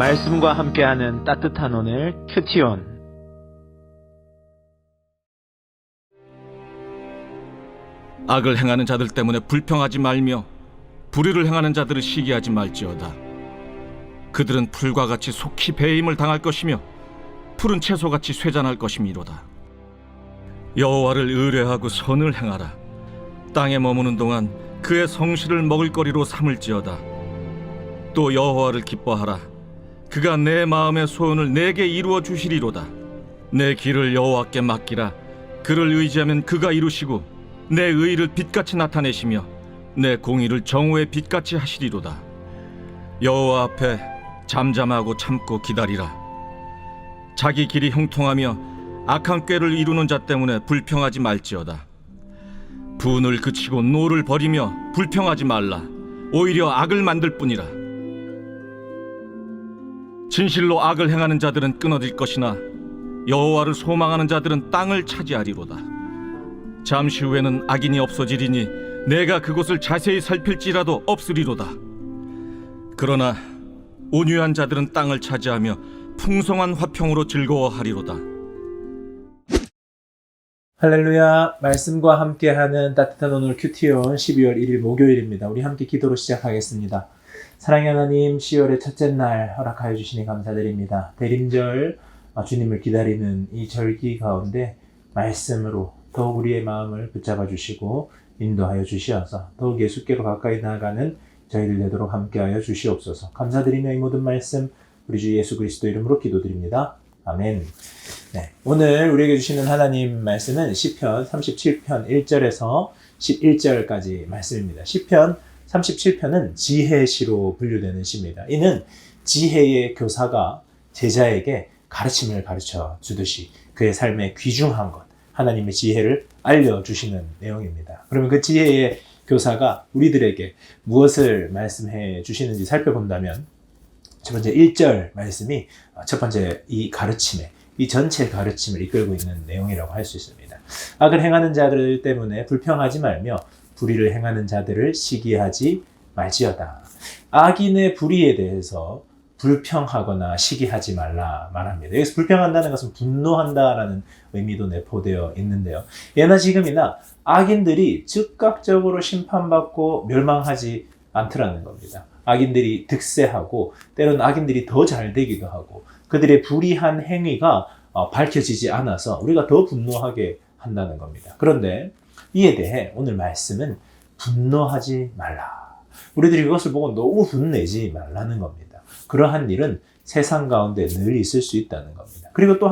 말씀과 함께하는 따뜻한 오늘 큐티온. 악을 행하는 자들 때문에 불평하지 말며 불의를 행하는 자들을 시기하지 말지어다. 그들은 풀과 같이 속히 배임을 당할 것이며 푸른 채소같이 쇠잔할 것이미로다. 여호와를 의뢰하고 선을 행하라. 땅에 머무는 동안 그의 성실을 먹을거리로 삼을지어다. 또 여호와를 기뻐하라. 그가 내 마음의 소원을 내게 이루어 주시리로다. 내 길을 여호와께 맡기라. 그를 의지하면 그가 이루시고 내 의를 빛같이 나타내시며 내 공의를 정오의 빛같이 하시리로다. 여호와 앞에 잠잠하고 참고 기다리라. 자기 길이 형통하며 악한 꾀를 이루는 자 때문에 불평하지 말지어다. 분을 그치고 노를 버리며 불평하지 말라. 오히려 악을 만들 뿐이라. 진실로 악을 행하는 자들은 끊어질 것이나 여호와를 소망하는 자들은 땅을 차지하리로다. 잠시 후에는 악인이 없어지리니 내가 그곳을 자세히 살필지라도 없으리로다. 그러나 온유한 자들은 땅을 차지하며 풍성한 화평으로 즐거워하리로다. 할렐루야. 말씀과 함께하는 따뜻한 오늘 큐티온 12월 1일 목요일입니다. 우리 함께 기도로 시작하겠습니다. 사랑의 하나님, 10월의 첫째 날 허락하여 주시니 감사드립니다. 대림절 주님을 기다리는 이 절기 가운데 말씀으로 더욱 우리의 마음을 붙잡아 주시고 인도하여 주시어서 더욱 예수께로 가까이 나아가는 저희들 되도록 함께하여 주시옵소서. 감사드리며 이 모든 말씀 우리 주 예수 그리스도 이름으로 기도드립니다. 아멘. 네, 오늘 우리에게 주시는 하나님 말씀은 시편 37편 1절에서 11절까지 말씀입니다. 시편 37편은 지혜의 시로 분류되는 시입니다. 이는 지혜의 교사가 제자에게 가르침을 가르쳐 주듯이 그의 삶에 귀중한 것, 하나님의 지혜를 알려주시는 내용입니다. 그러면 그 지혜의 교사가 우리들에게 무엇을 말씀해 주시는지 살펴본다면 첫 번째 1절 말씀이 첫 번째 이 가르침에, 이 전체 가르침을 이끌고 있는 내용이라고 할 수 있습니다. 악을 행하는 자들 때문에 불평하지 말며 불의를 행하는 자들을 시기하지 말지어다. 악인의 불의에 대해서 불평하거나 시기하지 말라 말합니다. 여기서 불평한다는 것은 분노한다라는 의미도 내포되어 있는데요. 예나 지금이나 악인들이 즉각적으로 심판받고 멸망하지 않더라는 겁니다. 악인들이 득세하고 때로는 악인들이 더 잘 되기도 하고 그들의 불의한 행위가 밝혀지지 않아서 우리가 더 분노하게 한다는 겁니다. 그런데 이에 대해 오늘 말씀은 분노하지 말라. 우리들이 그것을 보고 너무 분내지 말라는 겁니다. 그러한 일은 세상 가운데 늘 있을 수 있다는 겁니다. 그리고 또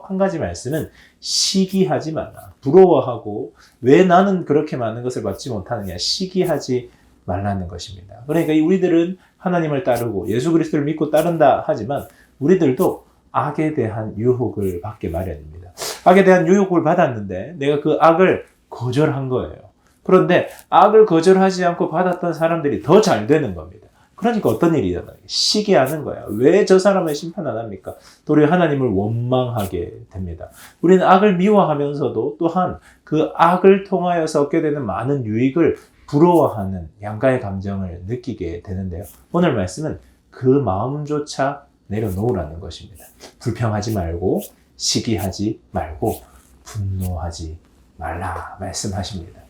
한 가지 말씀은 시기하지 말라. 부러워하고 왜 나는 그렇게 많은 것을 받지 못하느냐, 시기하지 말라는 것입니다. 그러니까 우리들은 하나님을 따르고 예수 그리스도를 믿고 따른다 하지만 우리들도 악에 대한 유혹을 받게 마련입니다. 악에 대한 유혹을 받았는데 내가 그 악을 거절한 거예요. 그런데 악을 거절하지 않고 받았던 사람들이 더 잘 되는 겁니다. 그러니까 어떤 일이 일어나요? 시기하는 거야. 왜 저 사람을 심판 안 합니까? 도리어 하나님을 원망하게 됩니다. 우리는 악을 미워하면서도 또한 그 악을 통하여서 얻게 되는 많은 유익을 부러워하는 양가의 감정을 느끼게 되는데요. 오늘 말씀은 그 마음조차 내려놓으라는 것입니다. 불평하지 말고 시기하지 말고 분노하지 말라 말씀하십니다.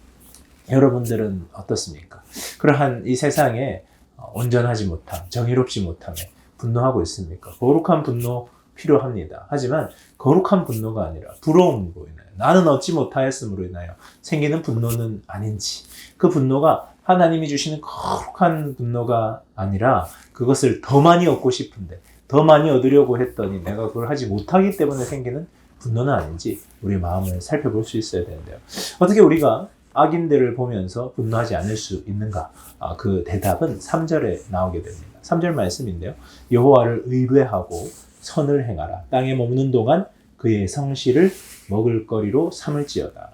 여러분들은 어떻습니까? 그러한 이 세상에 온전하지 못함, 정의롭지 못함에 분노하고 있습니까? 거룩한 분노 필요합니다. 하지만 거룩한 분노가 아니라 부러움으로 인하여 나는 얻지 못하였음으로 인하여 생기는 분노는 아닌지, 그 분노가 하나님이 주시는 거룩한 분노가 아니라 그것을 더 많이 얻고 싶은데 더 많이 얻으려고 했더니 내가 그걸 하지 못하기 때문에 생기는 분노는 아닌지 우리 마음을 살펴볼 수 있어야 되는데요. 어떻게 우리가 악인들을 보면서 분노하지 않을 수 있는가? 그 대답은 3절에 나오게 됩니다. 3절 말씀인데요. 여호와를 의뢰하고 선을 행하라. 땅에 머무는 동안 그의 성실을 먹을거리로 삼을지어다.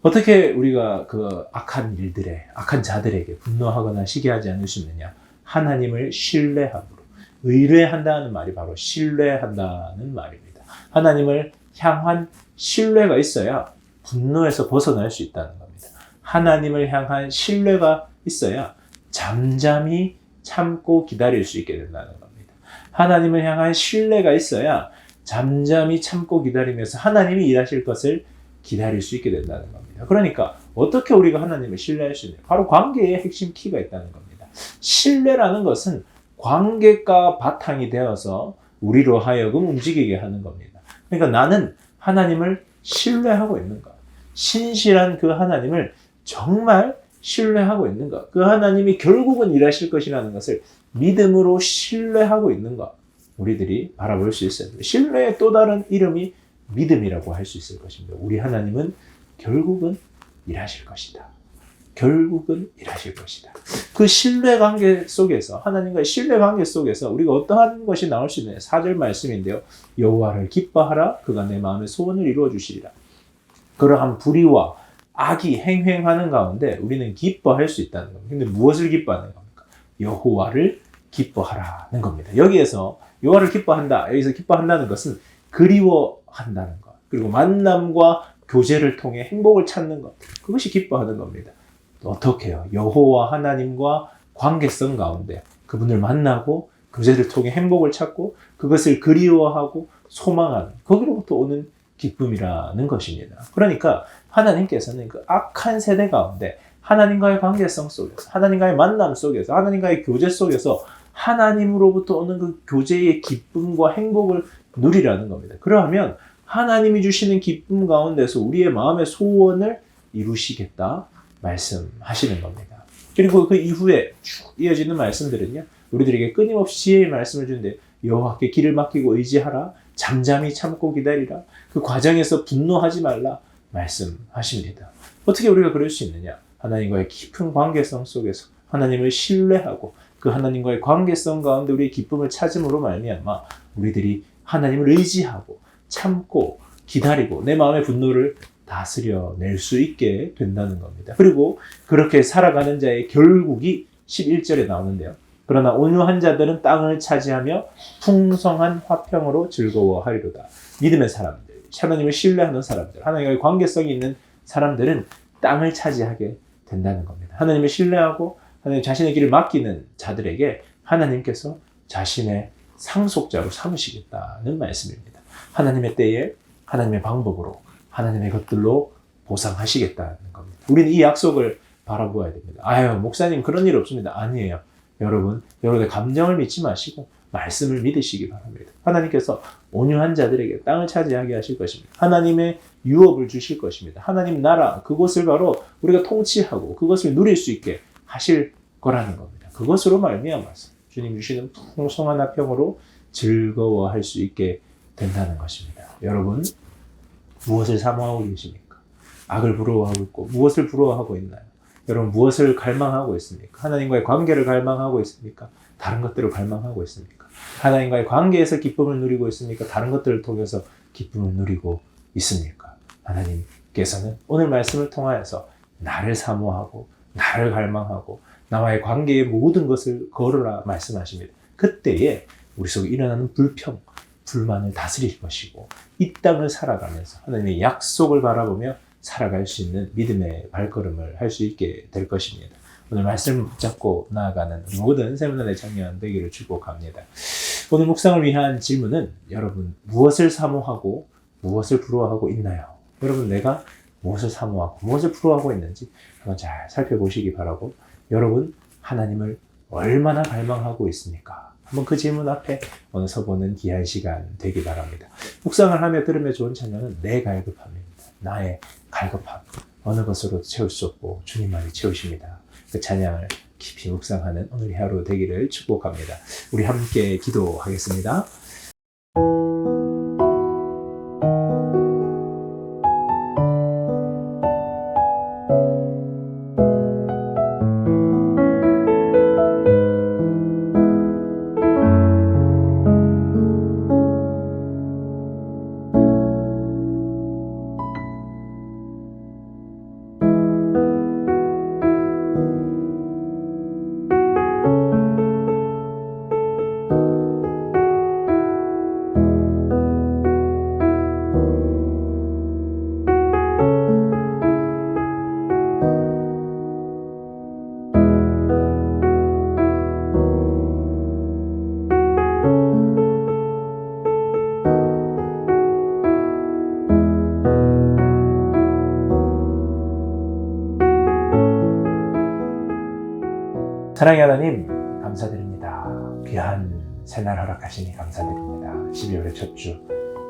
어떻게 우리가 그 악한 일들에, 악한 자들에게 분노하거나 시기하지 않을 수 있느냐? 하나님을 신뢰함으로. 의뢰한다는 말이 바로 신뢰한다는 말입니다. 하나님을 향한 신뢰가 있어야 분노에서 벗어날 수 있다는 겁니다. 하나님을 향한 신뢰가 있어야 잠잠히 참고 기다릴 수 있게 된다는 겁니다. 하나님을 향한 신뢰가 있어야 잠잠히 참고 기다리면서 하나님이 일하실 것을 기다릴 수 있게 된다는 겁니다. 그러니까 어떻게 우리가 하나님을 신뢰할 수 있냐? 바로 관계의 핵심 키가 있다는 겁니다. 신뢰라는 것은 관계가 바탕이 되어서 우리로 하여금 움직이게 하는 겁니다. 그러니까 나는 하나님을 신뢰하고 있는가? 신실한 그 하나님을 정말 신뢰하고 있는가? 그 하나님이 결국은 일하실 것이라는 것을 믿음으로 신뢰하고 있는가? 우리들이 바라볼 수 있어요. 신뢰의 또 다른 이름이 믿음이라고 할 수 있을 것입니다. 우리 하나님은 결국은 일하실 것이다. 결국은 일하실 것이다. 그 신뢰관계 속에서, 하나님과의 신뢰관계 속에서 우리가 어떠한 것이 나올 수 있느냐. 4절 말씀인데요. 여호와를 기뻐하라. 그가 내 마음의 소원을 이루어 주시리라. 그러한 불의와 악이 행행하는 가운데 우리는 기뻐할 수 있다는 겁니다. 근데 무엇을 기뻐하는 겁니까? 여호와를 기뻐하라는 겁니다. 여기에서 여호와를 기뻐한다. 여기서 기뻐한다는 것은 그리워한다는 것. 그리고 만남과 교제를 통해 행복을 찾는 것. 그것이 기뻐하는 겁니다. 어떻게 해요? 여호와 하나님과 관계성 가운데 그분을 만나고 교제를 통해 행복을 찾고 그것을 그리워하고 소망하는 거기로부터 오는 기쁨이라는 것입니다. 그러니까 하나님께서는 그 악한 세대 가운데 하나님과의 관계성 속에서 하나님과의 만남 속에서 하나님과의 교제 속에서 하나님으로부터 오는 그 교제의 기쁨과 행복을 누리라는 겁니다. 그러하면 하나님이 주시는 기쁨 가운데서 우리의 마음의 소원을 이루시겠다 말씀하시는 겁니다. 그리고 그 이후에 쭉 이어지는 말씀들은요. 우리들에게 끊임없이 지혜의 말씀을 주는데 여호와께 길을 맡기고 의지하라. 잠잠히 참고 기다리라. 그 과정에서 분노하지 말라 말씀하십니다. 어떻게 우리가 그럴 수 있느냐? 하나님과의 깊은 관계성 속에서 하나님을 신뢰하고 그 하나님과의 관계성 가운데 우리의 기쁨을 찾음으로 말미암아 우리들이 하나님을 의지하고 참고 기다리고 내 마음의 분노를 다스려낼 수 있게 된다는 겁니다. 그리고 그렇게 살아가는 자의 결국이 11절에 나오는데요. 그러나 온유한 자들은 땅을 차지하며 풍성한 화평으로 즐거워하리로다. 믿음의 사람들, 하나님을 신뢰하는 사람들, 하나님과의 관계성이 있는 사람들은 땅을 차지하게 된다는 겁니다. 하나님을 신뢰하고 하나님 자신의 길을 맡기는 자들에게 하나님께서 자신의 상속자로 삼으시겠다는 말씀입니다. 하나님의 때에 하나님의 방법으로 하나님의 것들로 보상하시겠다는 겁니다. 우리는 이 약속을 바라보아야 됩니다. 아유, 목사님 그런 일 없습니다. 아니에요. 여러분의 감정을 믿지 마시고 말씀을 믿으시기 바랍니다. 하나님께서 온유한 자들에게 땅을 차지하게 하실 것입니다. 하나님의 유업을 주실 것입니다. 하나님 나라, 그곳을 바로 우리가 통치하고 그것을 누릴 수 있게 하실 거라는 겁니다. 그것으로 말미암아서 주님 주시는 풍성한 화평으로 즐거워할 수 있게 된다는 것입니다. 여러분, 무엇을 사모하고 계십니까? 악을 부러워하고 있고 무엇을 부러워하고 있나요? 여러분 무엇을 갈망하고 있습니까? 하나님과의 관계를 갈망하고 있습니까? 다른 것들을 갈망하고 있습니까? 하나님과의 관계에서 기쁨을 누리고 있습니까? 다른 것들을 통해서 기쁨을 누리고 있습니까? 하나님께서는 오늘 말씀을 통하여서 나를 사모하고 나를 갈망하고 나와의 관계의 모든 것을 걸으라 말씀하십니다. 그때에 우리 속에 일어나는 불평, 불만을 다스릴 것이고 이 땅을 살아가면서 하나님의 약속을 바라보며 살아갈 수 있는 믿음의 발걸음을 할 수 있게 될 것입니다. 오늘 말씀을 붙잡고 나아가는 모든 세문안의 청년 되기를 축복합니다. 오늘 묵상을 위한 질문은 여러분 무엇을 사모하고 무엇을 부러워하고 있나요? 여러분 내가 무엇을 사모하고 무엇을 부러워하고 있는지 한번 잘 살펴보시기 바라고 여러분 하나님을 얼마나 갈망하고 있습니까? 한번 그 질문 앞에 오늘 서보는 귀한 시간 되기 바랍니다. 묵상을 하며 들으며 좋은 찬양은 내 갈급함입니다. 나의 갈급함 어느 것으로 채울 수 없고 주님만이 채우십니다. 그 찬양을 깊이 묵상하는 오늘의 하루 되기를 축복합니다. 우리 함께 기도하겠습니다. 사랑의 하나님 감사드립니다. 귀한 새날 허락하시니 감사드립니다. 12월의 첫 주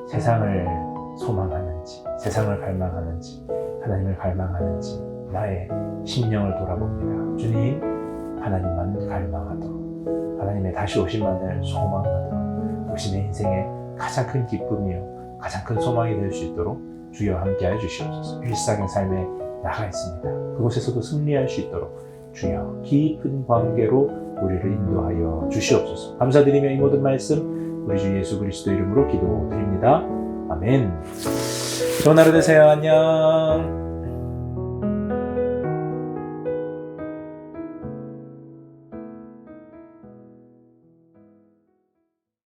세상을 소망하는지 세상을 갈망하는지 하나님을 갈망하는지 나의 심령을 돌아봅니다. 주님 하나님만 갈망하도록 하나님의 다시 오심만을 소망하도록 그것이 내 인생의 가장 큰 기쁨이요 가장 큰 소망이 될 수 있도록 주여 함께하여 주시옵소서. 일상의 삶에 나가 있습니다. 그곳에서도 승리할 수 있도록 주여 깊은 관계로 우리를 인도하여 주시옵소서. 감사드리며 이 모든 말씀 우리 주 예수 그리스도 이름으로 기도드립니다. 아멘. 좋은 하루 되세요. 안녕.